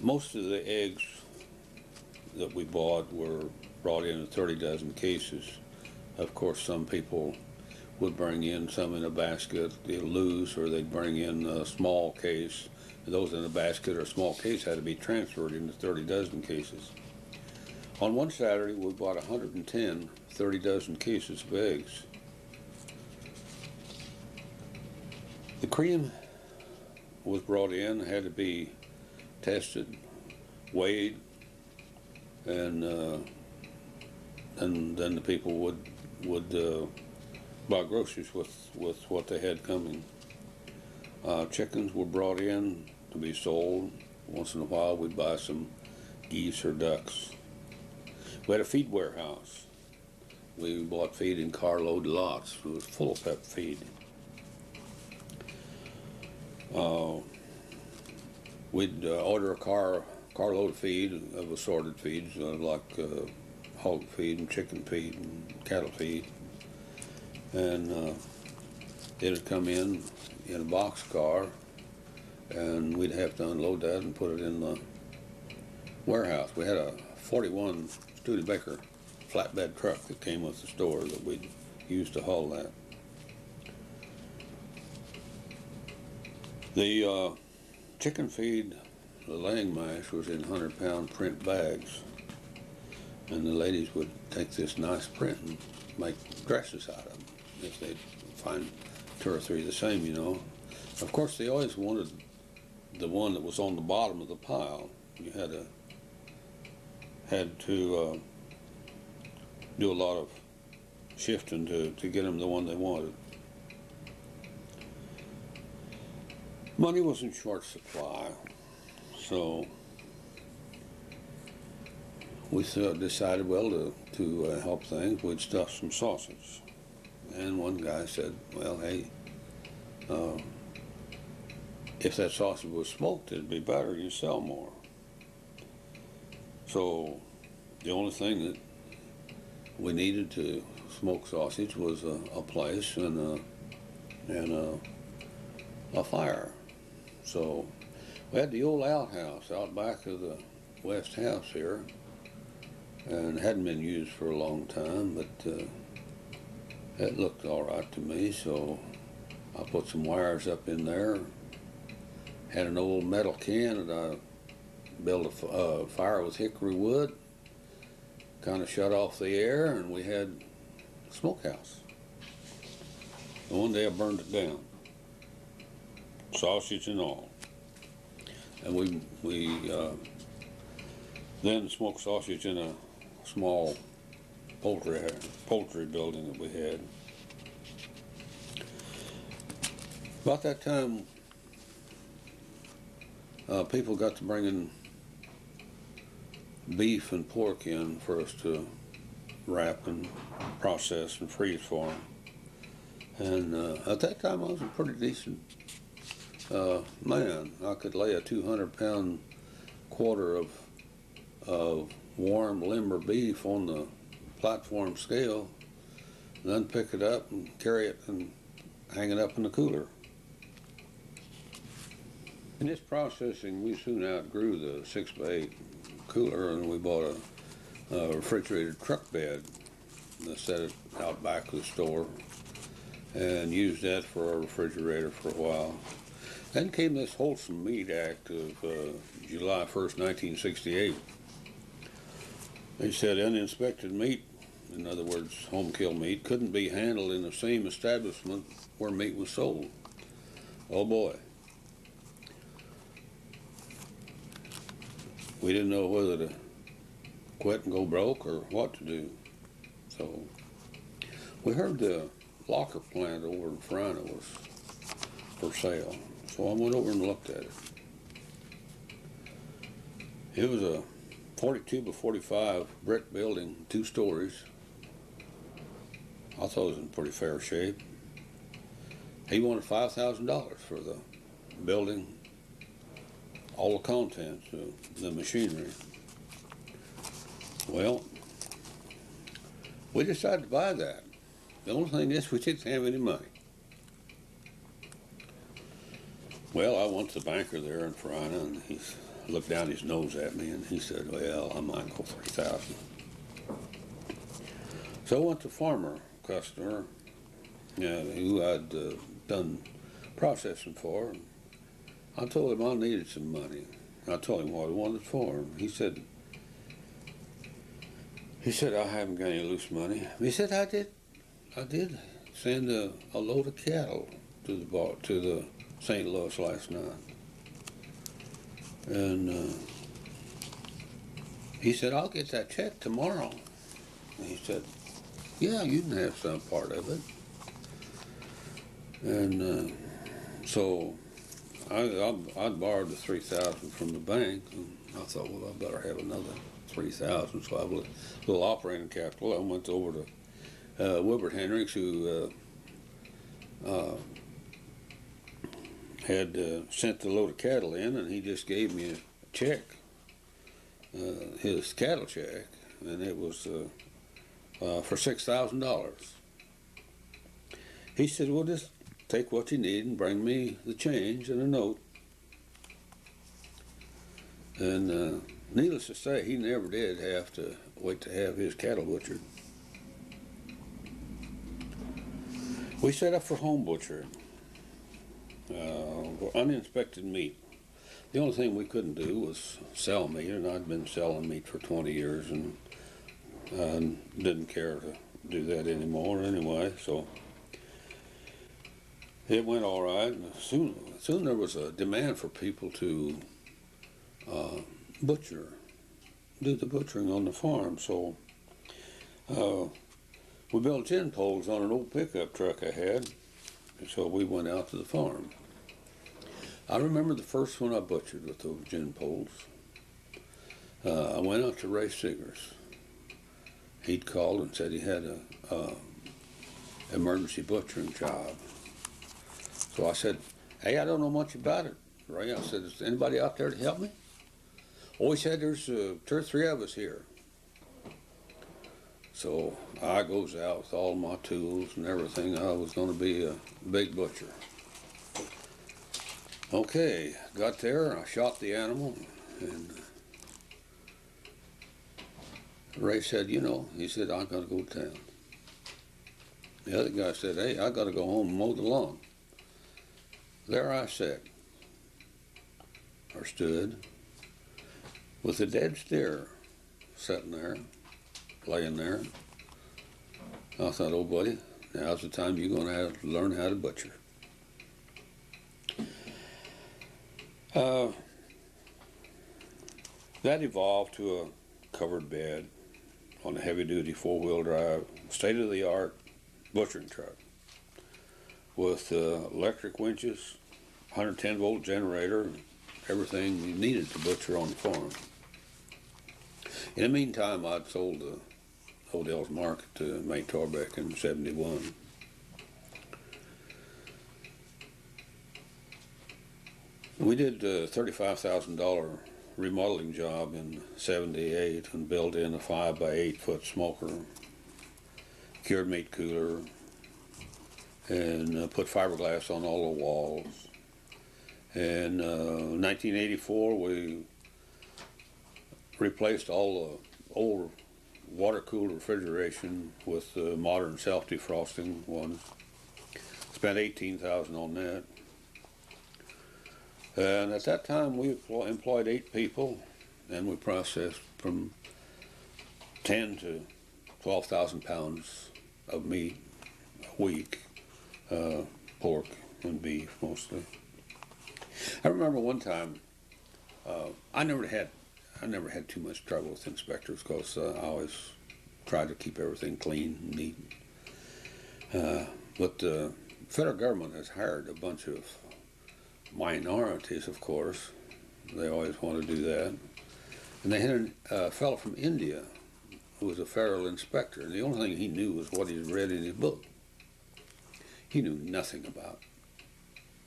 Most of the eggs that we bought were brought in 30 dozen cases. Of course, some people would bring in some in a basket, loose, or they'd bring in a small case. Those in a basket or a small case had to be transferred into 30 dozen cases. On one Saturday, we bought 110 30 dozen cases of eggs. The cream was brought in, had to be tested, weighed, and then the people would buy groceries with what they had coming. Chickens were brought in to be sold. Once in a while we'd buy some geese or ducks. We had a feed warehouse. We bought feed in carload lots. It was full of pep feed. We'd order a carload of feed, of assorted feeds, like hog feed and chicken feed and cattle feed. And it'd come in a boxcar, and we'd have to unload that and put it in the warehouse. We had a 41 Studebaker flatbed truck that came with the store that we'd use to haul that. The chicken feed, the laying mash, was in 100-pound print bags. And the ladies would take this nice print and make dresses out of them if they'd find two or three the same, you know. Of course, they always wanted the one that was on the bottom of the pile. You had to do a lot of shifting to get them the one they wanted. Money was in short supply, so we decided, well, to help things, we'd stuff some sausage. And one guy said, well, hey, if that sausage was smoked, it'd be better, you sell more. So the only thing that we needed to smoke sausage was a place and a fire. So we had the old outhouse out back of the west house here, and it hadn't been used for a long time, but it looked all right to me, so I put some wires up in there, had an old metal can that I built a fire with hickory wood, kind of shut off the air, and we had a smokehouse. And one day I burned it down, sausage and all. And we then smoked sausage in a small poultry building that we had. About that time, people got to bringing beef and pork in for us to wrap and process and freeze for them. And at that time, I was a pretty decent man. I could lay a 200-pound quarter of warm limber beef on the platform scale, and then pick it up and carry it and hang it up in the cooler. In this processing, we soon outgrew the 6x8 cooler, and we bought a refrigerated truck bed and set it out back of the store and used that for our refrigerator for a while. Then came this Wholesome Meat Act of July 1st, 1968. They said uninspected meat, in other words, home-kill meat, couldn't be handled in the same establishment where meat was sold. Oh boy. We didn't know whether to quit and go broke or what to do. So we heard the locker plant over in Frina was for sale. So I went over and looked at it. It was a 42 by 45 brick building, 2 stories. I thought it was in pretty fair shape. He wanted $5,000 for the building, all the contents, the machinery. Well, we decided to buy that. The only thing is we didn't have any money. Well, I went to the banker there in Frina, and he looked down his nose at me, and he said, well, I might go $3,000. So I went to a farmer customer who I'd done processing for. I told him I needed some money. I told him what I wanted for him. He said, I haven't got any loose money. He said, I did send a load of cattle to the St. Louis last night. And he said, I'll get that check tomorrow. And he said, yeah, you can have some part of it. And so I'd borrowed the $3,000 from the bank, and I thought, well, I better have another $3,000. So I have a little operating capital. I went over to Wilbert Hendricks, who had sent the load of cattle in, and he just gave me a check, his cattle check, and it was for $6,000. He said, well, just take what you need and bring me the change and a note. And needless to say, he never did have to wait to have his cattle butchered. We set up for home butcher, uninspected meat. The only thing we couldn't do was sell meat, and I'd been selling meat for 20 years and I didn't care to do that anymore anyway, so it went all right. And soon there was a demand for people to butcher, do the butchering on the farm. So we built gin poles on an old pickup truck I had, and so we went out to the farm. I remember the first one I butchered with those gin poles. I went out to Ray Siggers. He'd called and said he had a emergency butchering job. So I said, "Hey, I don't know much about it, Ray." I said, "Is anybody out there to help me?" Oh, he said, "There's 2 or 3 of us here." So I goes out with all my tools and everything. I was going to be a big butcher. Okay, got there, I shot the animal, and Ray said, he said, "I got to go to town." The other guy said, "Hey, I got to go home and mow the lawn." There I sat, or stood, with a dead steer sitting there, laying there. I thought, "Oh, buddy, now's the time you're going to have to learn how to butcher." That evolved to a covered bed on a heavy-duty 4-wheel drive, state-of-the-art butchering truck with electric winches, 110-volt generator, everything you needed to butcher on the farm. In the meantime, I'd sold Odell's Market to May Torbeck in '71. We did a $35,000 remodeling job in '78 and built in a 5 by 8 foot smoker, cured meat cooler, and put fiberglass on all the walls. In 1984, we replaced all the old water-cooled refrigeration with modern self-defrosting ones. Spent $18,000 on that. And at that time, we employed 8 people, and we processed from 10 to 12,000 pounds of meat a week, pork and beef mostly. I remember one time, I never had too much trouble with inspectors because I always tried to keep everything clean and neat. But the federal government has hired a bunch of minorities, of course. They always want to do that. And they had a fellow from India who was a federal inspector, and the only thing he knew was what he'd read in his book. He knew nothing about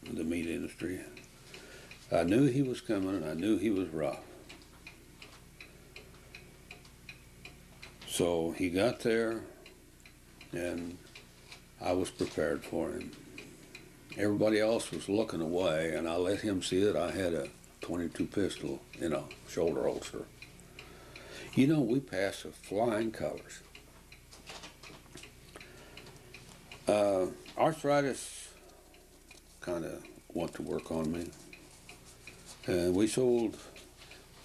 the meat industry. I knew he was coming, and I knew he was rough. So he got there, and I was prepared for him. Everybody else was looking away, and I let him see that I had a .22 pistol in a shoulder holster. We passed with flying colors. Arthritis kind of went to work on me, and we sold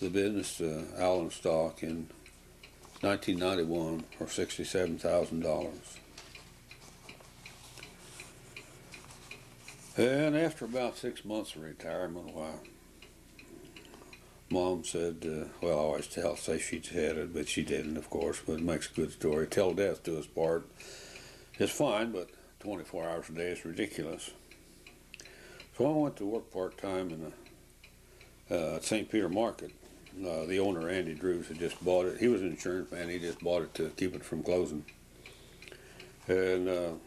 the business to Allen Stock in 1991 for $67,000. And after about 6 months of retirement, Mom said, well, I always say she'd had it, but she didn't, of course, but it makes a good story. Till death do us part. It's fine, but 24 hours a day is ridiculous. So I went to work part-time at St. Peter Market. The owner, Andy Drews, had just bought it. He was an insurance man. He just bought it to keep it from closing. And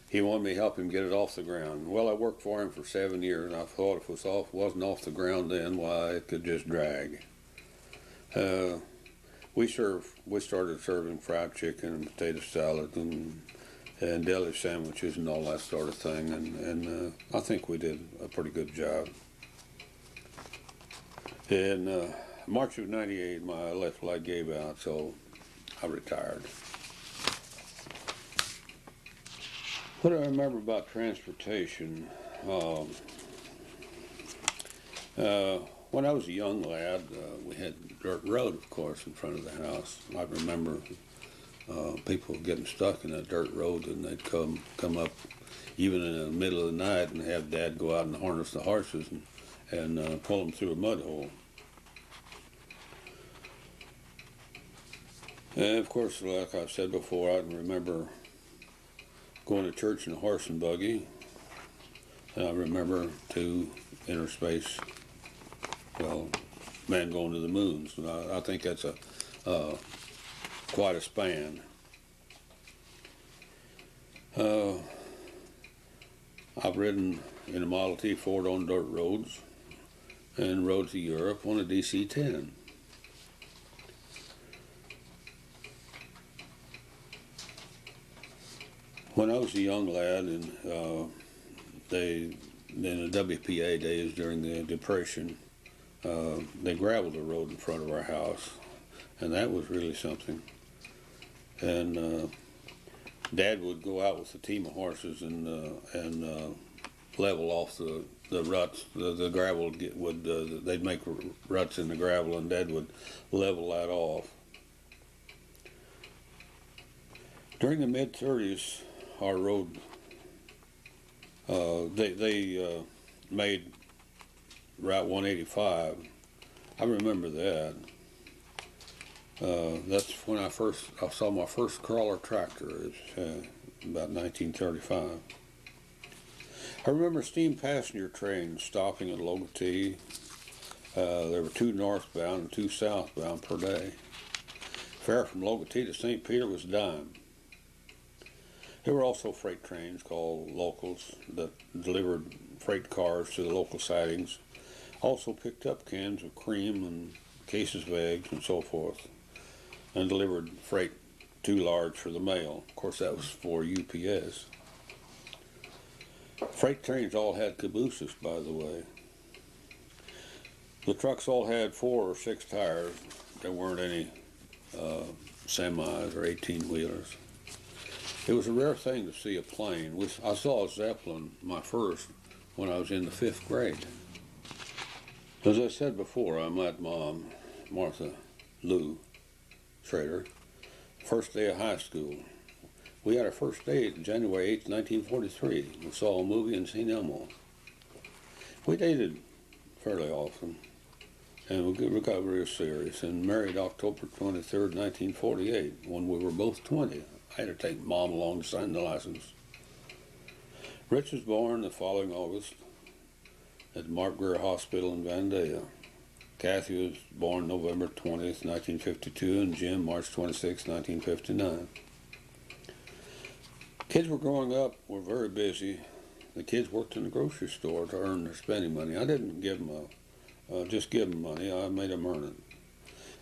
he wanted me to help him get it off the ground. Well, I worked for him for 7 years, and I thought if it wasn't off the ground then, why, it could just drag. We started serving fried chicken and potato salad and deli sandwiches and all that sort of thing, and I think we did a pretty good job. In March of '98, my left leg gave out, so I retired. What do I remember about transportation? When I was a young lad, we had a dirt road, of course, in front of the house. I remember people getting stuck in that dirt road, and they'd come up even in the middle of the night and have Dad go out and harness the horses and pull them through a mud hole. And of course, like I've said before, I can remember going to church in a horse and buggy. And I remember to inner space, well, man going to the moon. So I think that's quite a span. I've ridden in a Model T Ford on dirt roads and rode to Europe on a DC-10. When I was a young lad, and in the WPA days during the Depression, they gravelled the road in front of our house, and that was really something. And Dad would go out with a team of horses and level off the ruts. The gravel they'd make ruts in the gravel, and Dad would level that off. During the mid-30s, our road, they made Route 185. I remember that. That's when I saw my first crawler tractor. It was about 1935. I remember steam passenger trains stopping at Logotee. There were 2 northbound and 2 southbound per day. Fare from Logotee to St. Peter was a dime. There were also freight trains called locals that delivered freight cars to the local sidings. Also picked up cans of cream and cases of eggs and so forth, and delivered freight too large for the mail. Of course, that was for UPS. Freight trains all had cabooses, by the way. The trucks all had 4 or 6 tires. There weren't any semis or 18-wheelers. It was a rare thing to see a plane. I saw a Zeppelin, my first, when I was in the 5th grade. As I said before, I met Mom, Martha Lou Schrader, first day of high school. We had our first date January 8, 1943. We saw a movie in St. Elmo. We dated fairly often, and we got real serious, and married October 23rd, 1948, when we were both 20. I had to take Mom along to sign the license. Rich was born the following August at Mark Greer Hospital in Vandalia. Kathy was born November 20th, 1952, and Jim March 26, 1959. Kids were growing up, were very busy. The kids worked in the grocery store to earn their spending money. I didn't give them just give them money. I made them earn it.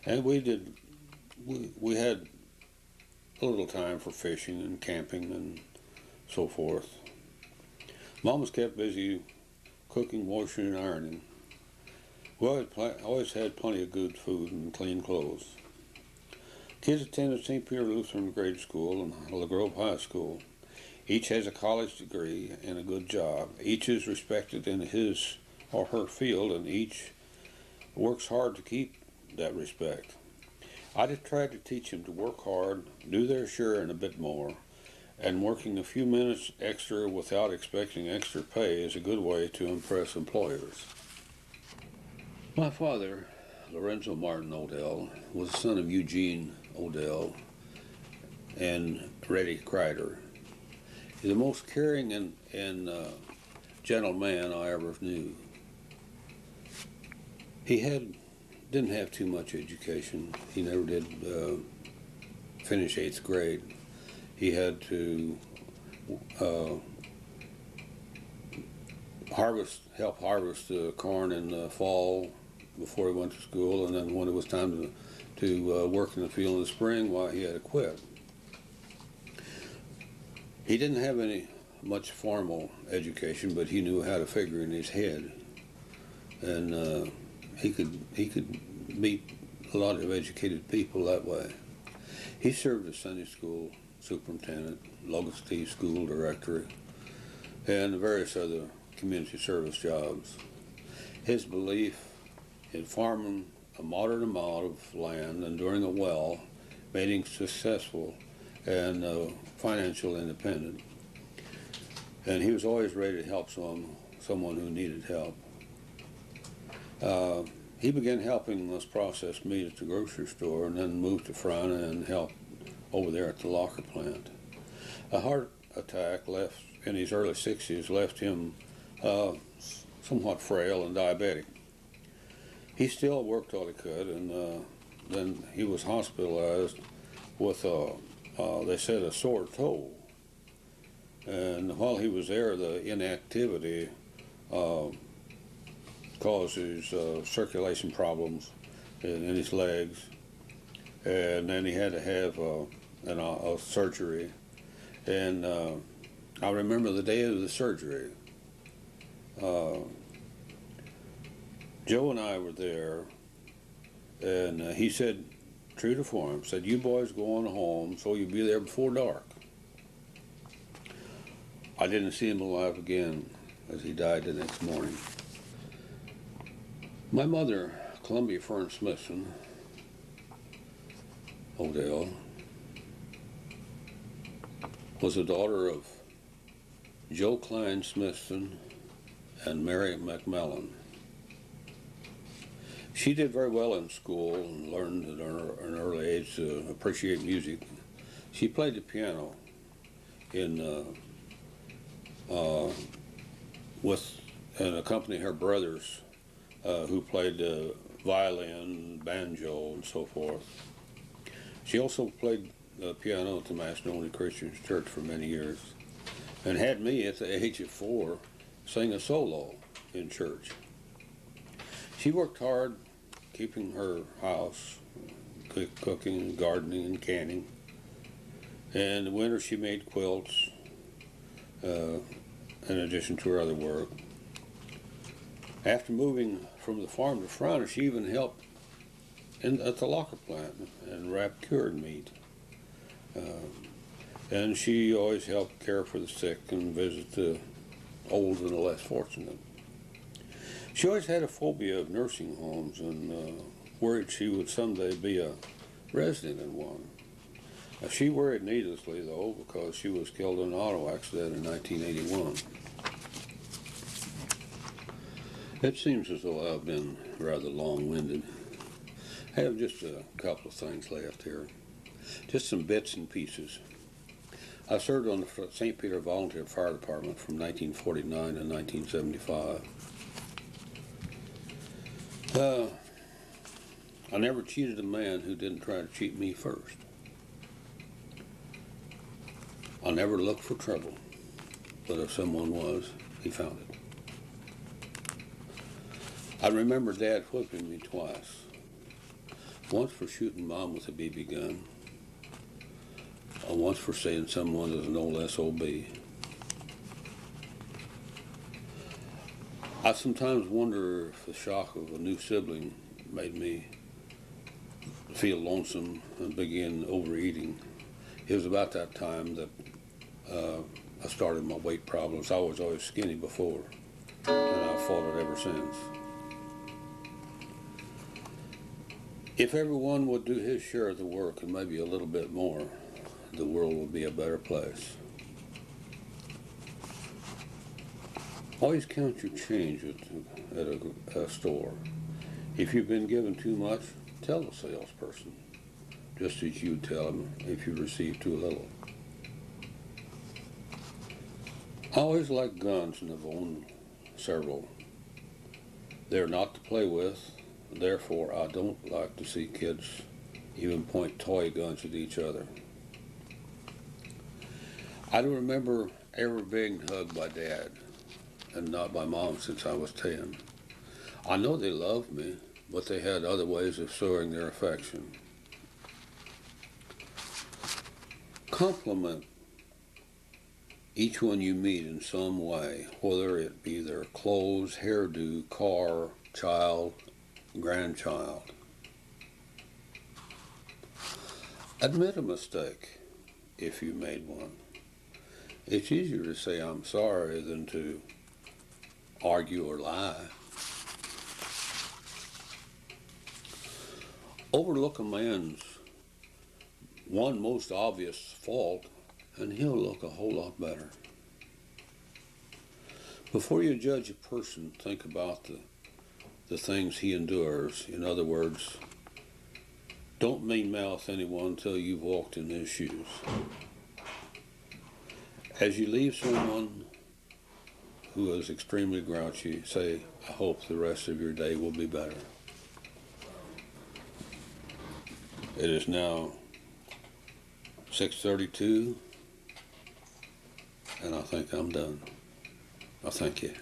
And we had a little time for fishing and camping and so forth. Mom was kept busy cooking, washing, and ironing. We always had plenty of good food and clean clothes. Kids attended St. Peter Lutheran Grade School and La Grove High School. Each has a college degree and a good job. Each is respected in his or her field, and each works hard to keep that respect. I just tried to teach them to work hard, do their share and a bit more, and working a few minutes extra without expecting extra pay is a good way to impress employers. My father, Lorenzo Martin Odell, was the son of Eugene Odell and Reddy Kreider. He's the most caring and gentle man I ever knew. He didn't have too much education. He never did finish 8th grade. He had to help harvest the corn in the fall before he went to school, and then when it was time to work in the field in the spring, he had to quit. He didn't have much formal education, but he knew how to figure in his head, and he could meet a lot of educated people that way. He served as Sunday school superintendent, Logotee school director, and various other community service jobs. His belief in farming a moderate amount of land and during a well, made him successful and financial independent. And he was always ready to help someone who needed help. He began helping us process meat at the grocery store and then moved to Friday and helped over there at the locker plant. A heart attack in his early 60s left him somewhat frail and diabetic. He still worked all he could, and then he was hospitalized with, they said, a sore toe. And while he was there, the inactivity caused his circulation problems in his legs, and then he had to have a surgery. And I remember the day of the surgery. Joe and I were there, and he said, true to form, said, "You boys go on home so you'll be there before dark." I didn't see him alive again as he died the next morning. My mother, Columbia Fern Smithson, Odell, was the daughter of Joe Klein Smithson and Mary McMillan. She did very well in school and learned at an early age to appreciate music. She played the piano and accompanied her brothers who played the violin, banjo, and so forth. She also played the piano at the Macedonia Christian Church for many years, and had me at the age of 4 sing a solo in church. She worked hard keeping her house, cooking, gardening, and canning. And in the winter she made quilts in addition to her other work. After moving from the farm to Frowner, she even helped at the locker plant and wrapped cured meat. And she always helped care for the sick and visit the old and the less fortunate. She always had a phobia of nursing homes and worried she would someday be a resident in one. She worried needlessly, though, because she was killed in an auto accident in 1981. It seems as though I've been rather long-winded. I have just a couple of things left here, just some bits and pieces. I served on the St. Peter Volunteer Fire Department from 1949 to 1975. I never cheated a man who didn't try to cheat me first. I never looked for trouble, but if someone was, he found it. I remember Dad whipping me twice. Once for shooting Mom with a BB gun, and once for saying someone is an old SOB. I sometimes wonder if the shock of a new sibling made me feel lonesome and begin overeating. It was about that time that I started my weight problems. I was always skinny before, and I've fought it ever since. If everyone would do his share of the work and maybe a little bit more, the world would be a better place. Always count your change at a store. If you've been given too much, tell the salesperson, just as you tell them if you receive too little. I always liked guns and have owned several. They're not to play with, therefore I don't like to see kids even point toy guns at each other. I don't remember ever being hugged by Dad and not by Mom since I was 10. I know they loved me, but they had other ways of showing their affection. Compliment each one you meet in some way, whether it be their clothes, hairdo, car, child, grandchild. Admit a mistake if you made one. It's easier to say I'm sorry than to argue or lie. Overlook a man's one most obvious fault, and he'll look a whole lot better. Before you judge a person, think about the things he endures. In other words, don't mean-mouth anyone until you've walked in his shoes. As you leave someone who is extremely grouchy, say, I hope the rest of your day will be better. It is now 6:32, and I think I'm done. I thank you.